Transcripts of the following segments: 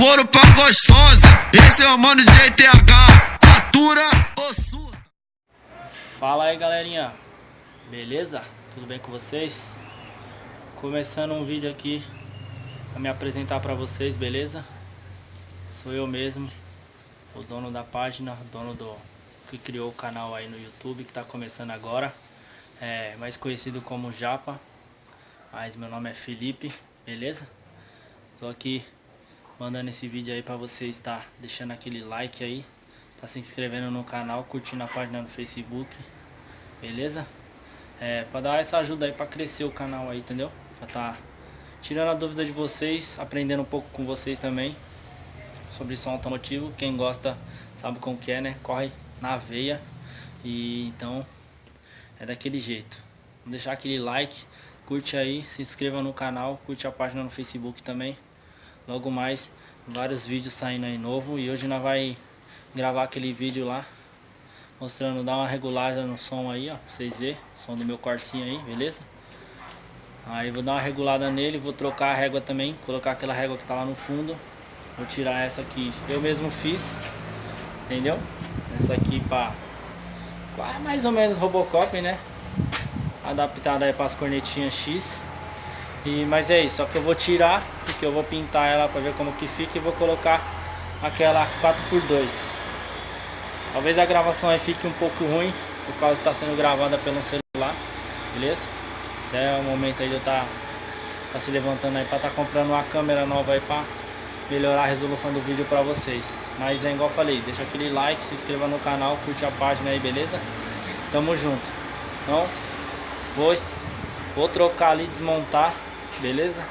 couro pra gostosa. Esse é o mano de ETH, fatura ou surta. Fala aí, galerinha, beleza? Tudo bem com vocês? Começando um vídeo aqui pra me apresentar pra vocês, beleza? Sou eu mesmo, o dono da página, dono do que criou o canal aí no YouTube, que tá começando agora, mais conhecido como Japa, mas meu nome é Felipe, beleza? Tô aqui mandando esse vídeo aí pra vocês, tá deixando aquele like aí, tá se inscrevendo no canal, curtindo a página no Facebook, beleza? Pra dar essa ajuda aí pra crescer o canal aí, entendeu? Pra tá tirando a dúvida de vocês, aprendendo um pouco com vocês também sobre som automotivo. Quem gosta sabe como que é, né? Corre na veia. E então é daquele jeito. Vamos deixar aquele like, curte aí, se inscreva no canal, curte a página no Facebook também. Logo mais, vários vídeos saindo aí novo. E hoje nós vai gravar aquele vídeo lá mostrando, dar uma regulagem no som aí, ó, pra vocês verem. Som do meu Corsinha aí, beleza? Aí vou dar uma regulada nele, vou trocar a régua também, colocar aquela régua que tá lá no fundo. Vou tirar essa aqui, eu mesmo fiz, entendeu? Essa aqui pra mais ou menos Robocop, né? Adaptada aí para as cornetinhas X. Mas é isso, só que eu vou tirar, porque eu vou pintar ela pra ver como que fica. E vou colocar aquela 4x2. Talvez a gravação aí fique um pouco ruim, por causa de estar sendo gravada pelo celular, beleza? Até o momento aí de eu tá se levantando aí pra estar comprando uma câmera nova aí pra melhorar a resolução do vídeo pra vocês. Mas é igual eu falei, deixa aquele like, se inscreva no canal, curte a página aí, beleza? Tamo junto. Então, vou trocar ali, desmontar, beleza?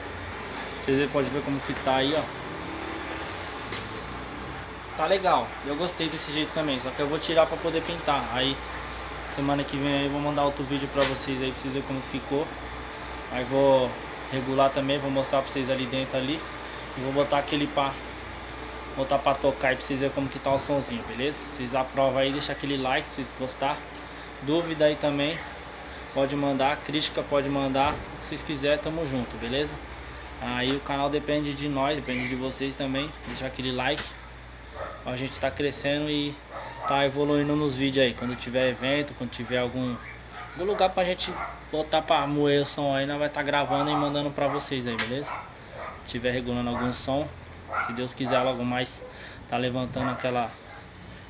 Vocês podem ver como que tá aí, ó. Tá legal, eu gostei desse jeito também, só que eu vou tirar pra poder pintar. Aí semana que vem aí eu vou mandar outro vídeo pra vocês aí, pra vocês verem como ficou. Aí vou regular também, vou mostrar pra vocês ali dentro ali. E vou botar aquele botar pra tocar aí pra vocês verem como que tá o somzinho, beleza? Vocês aprovam aí, deixa aquele like se vocês gostar. Dúvida aí também, pode mandar, crítica pode mandar, o que vocês quiserem, tamo junto, beleza? Aí o canal depende de nós, depende de vocês também, deixa aquele like. A gente tá crescendo e tá evoluindo nos vídeos aí. Quando tiver evento, quando tiver algum lugar pra gente botar pra moer o som aí, nós vai estar gravando e mandando pra vocês aí, beleza? Se tiver regulando algum som, se Deus quiser, logo mais tá levantando aquela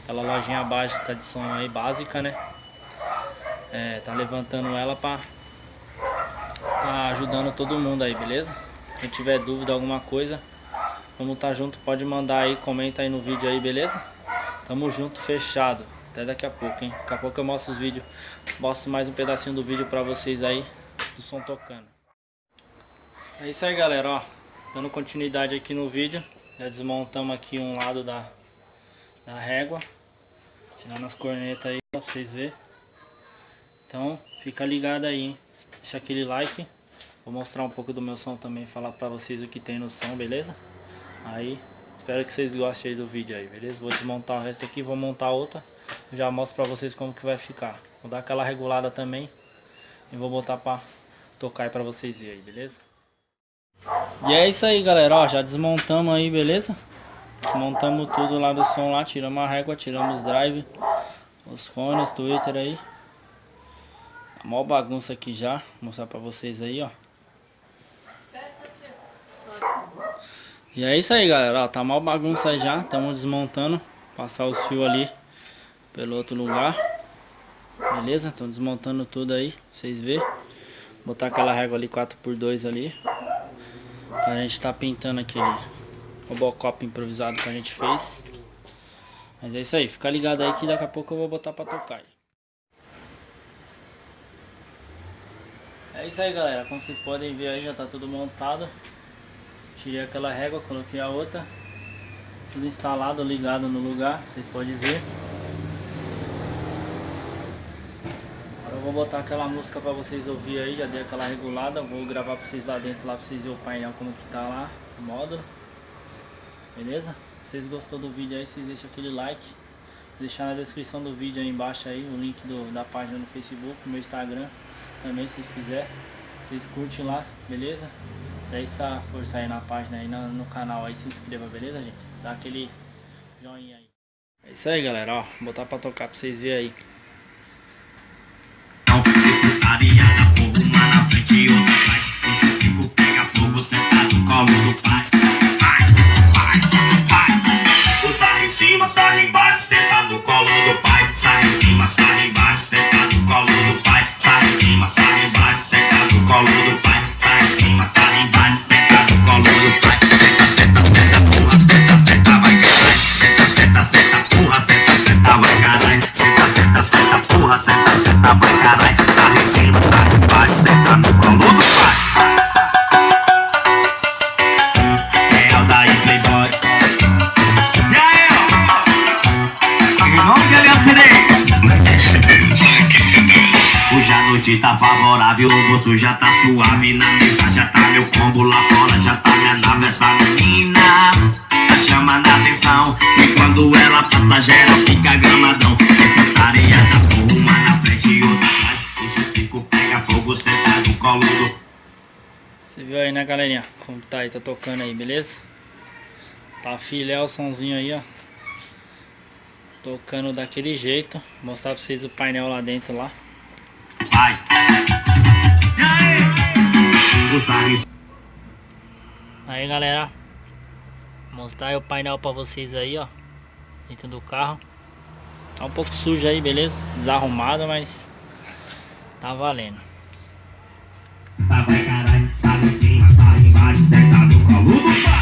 lojinha básica de som aí, básica, né? Tá levantando ela pra tá ajudando todo mundo aí, beleza? Quem tiver dúvida, alguma coisa, vamos tá junto, pode mandar aí, comenta aí no vídeo aí, beleza? Tamo junto, fechado. Até daqui a pouco, hein? Daqui a pouco eu mostro os vídeos, mostro mais um pedacinho do vídeo pra vocês aí, do som tocando. É isso aí, galera, ó. Dando continuidade aqui no vídeo. Já desmontamos aqui um lado da régua, tirando as cornetas aí, ó, pra vocês verem. Então, fica ligado aí, hein? Deixa aquele like. Vou mostrar um pouco do meu som também, falar pra vocês o que tem no som, beleza? Aí, espero que vocês gostem aí do vídeo aí, beleza? Vou desmontar o resto aqui, vou montar outra. Já mostro pra vocês como que vai ficar. Vou dar aquela regulada também e vou botar pra tocar aí pra vocês verem aí, beleza? E é isso aí, galera, ó, já desmontamos aí, beleza? Desmontamos tudo lá do som lá, tiramos a régua, tiramos os drive, os fones, os Twitter aí. A maior bagunça aqui já, vou mostrar pra vocês aí, ó. E é isso aí, galera, ó, tá mal bagunça aí já, estamos desmontando, passar os fios ali pelo outro lugar, beleza? Estão desmontando tudo aí, pra vocês verem. Botar aquela régua ali 4x2 ali, pra gente tá pintando aquele Robocop improvisado que a gente fez. Mas é isso aí, fica ligado aí que daqui a pouco eu vou botar pra tocar. É isso aí, galera, como vocês podem ver aí, já tá tudo montado. Tirei aquela régua, coloquei a outra. Tudo instalado, ligado no lugar, vocês podem ver. Agora eu vou botar aquela música pra vocês ouvir aí, já dei aquela regulada. Vou gravar pra vocês lá dentro, lá pra vocês verem o painel como que tá lá, o módulo. Beleza? Se vocês gostou do vídeo aí, vocês deixam aquele like. Vou deixar na descrição do vídeo aí embaixo aí o link da página no Facebook, meu Instagram também, se vocês quiserem. Vocês curtem lá, beleza? Dá essa força aí na página aí, no canal aí, se inscreva, beleza, gente? Dá aquele joinha aí. É isso aí, galera, ó. Vou botar pra tocar pra vocês verem aí. Putaria da povo, uma na frente e outra atrás. O Chico pega fogo, sentado no colo do pai. Vai, vai, vai. O sarra em cima, sarra embaixo, senta no colo do pai. Sarra em cima, sarra embaixo, senta no colo do pai. Sarra em cima, sarra embaixo, senta no colo do pai. Sarra em cima, sarra embaixo, senta no colo do pai. Senta, senta, senta, porra, senta, senta, vai caralho. Senta, senta, senta, porra, senta, senta, vai caralho. Senta, senta, senta, porra, senta, senta, vai caralho. Sarra em cima, sarra embaixo, senta no colo do pai. É o daí, playboy. E aí, ó? Não quer me acidente? Hoje a noite tá favorável, o bolso já tá suave. Na mesa já tá meu combo, lá fora já tá minha nave. Essa menina tá chamando a atenção, e quando ela passa geral fica gramadão. Putaria da porra, uma na frente e outra atrás. O Chico pega fogo, senta no colo do... Você viu aí, né, galerinha? Como tá aí, tá tocando aí, beleza? Tá filé o somzinho aí, ó. Tocando daquele jeito. Vou mostrar pra vocês o painel lá dentro lá. Vai. Aí, galera, vou mostrar aí o painel pra vocês aí, ó. Dentro do carro. Tá um pouco sujo aí, beleza? Desarrumado, mas tá valendo. Vai caralho, sai em cima, sai embaixo, senta no colo do pai.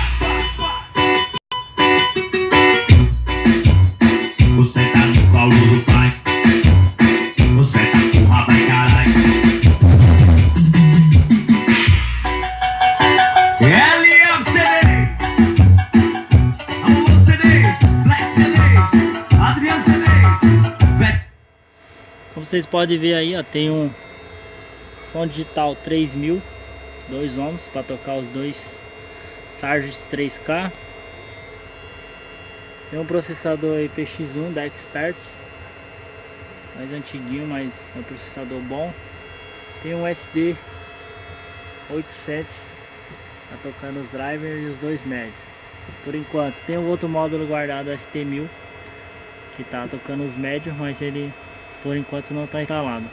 Você tá no colo do pai. Você tá porra, vai caralho. LM Amor CDs, Black CDs, Adriano CDs. Como vocês podem ver aí, ó, tem um som digital 3000, 2 ohms para tocar os dois Stargis 3K. Tem um processador aí PX1 da Expert, mais antiguinho, mas é um processador bom. Tem um SD 800 para tocar nos drivers e os dois médios. Por enquanto tem um outro módulo guardado ST1000 que tá tocando os médios, mas ele por enquanto não tá instalado.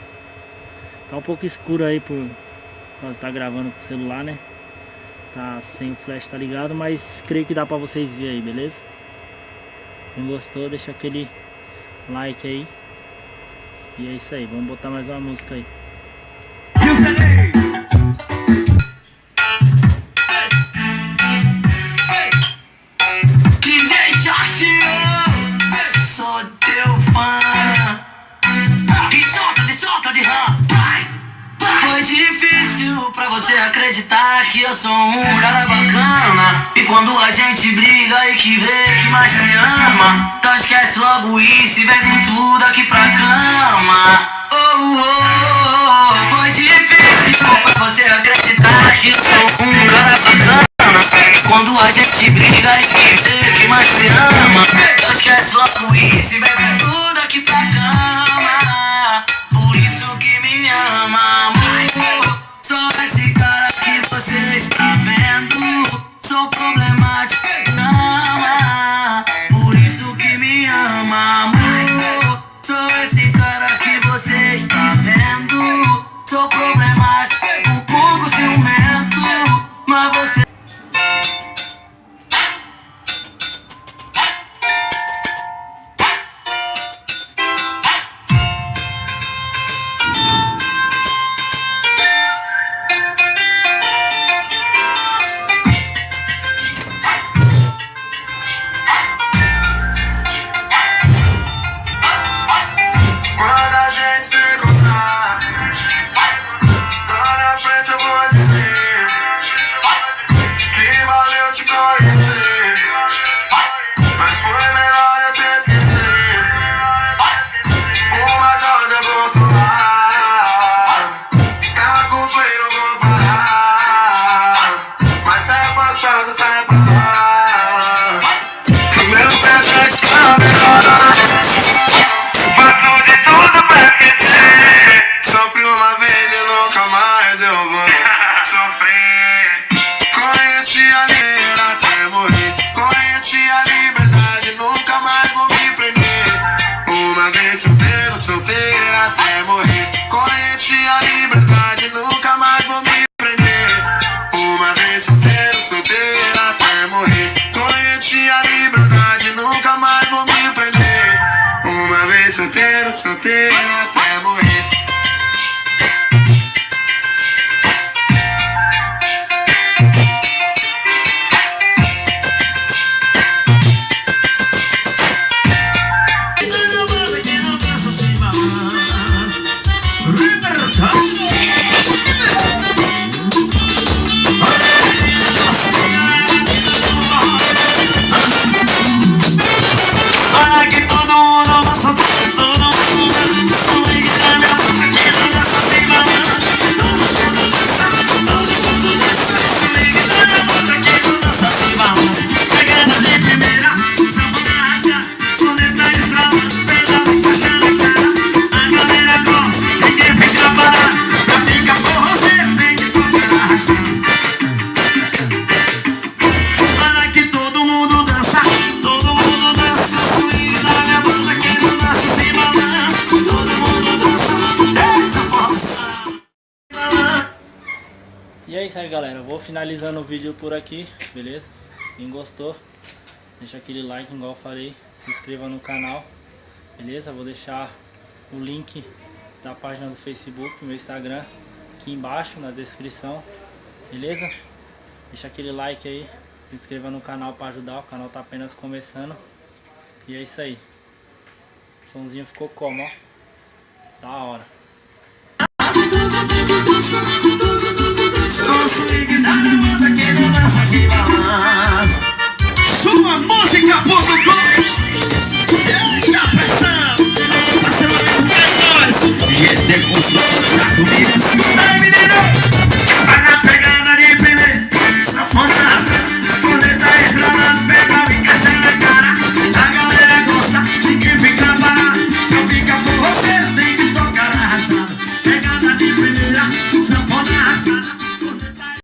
Tá um pouco escuro aí por causa de tá gravando com o celular, né? Tá sem o flash, tá ligado, mas creio que dá pra vocês verem aí, beleza? Quem gostou, deixa aquele like aí. E é isso aí, vamos botar mais uma música aí. DJ Jorge, sou teu fã. E solta de rã. Foi difícil pra você acreditar que eu sou um cara bacana. E quando a gente briga e que vê que mais se ama, então esquece logo isso e vem com tudo aqui pra cama. Foi difícil pra você acreditar que eu sou um cara bacana. E quando a gente briga e que vê que mais se ama, então esquece logo isso e vem com tudo aqui pra cama. Por isso que me ama, amor. Sou esse cara que você está vendo. Sou problemático, ama. Por isso que me ama, amor. Sou esse cara que você está vendo. Sou problemático, um pouco ciumento, mas você... solteiro até morrer. E é isso aí, galera, eu vou finalizando o vídeo por aqui, beleza? Quem gostou, deixa aquele like igual eu falei, se inscreva no canal, beleza? Vou deixar o link da página do Facebook, meu Instagram, aqui embaixo na descrição, beleza? Deixa aquele like aí, se inscreva no canal para ajudar, o canal tá apenas começando. E é isso aí. O somzinho ficou como, ó? Da hora.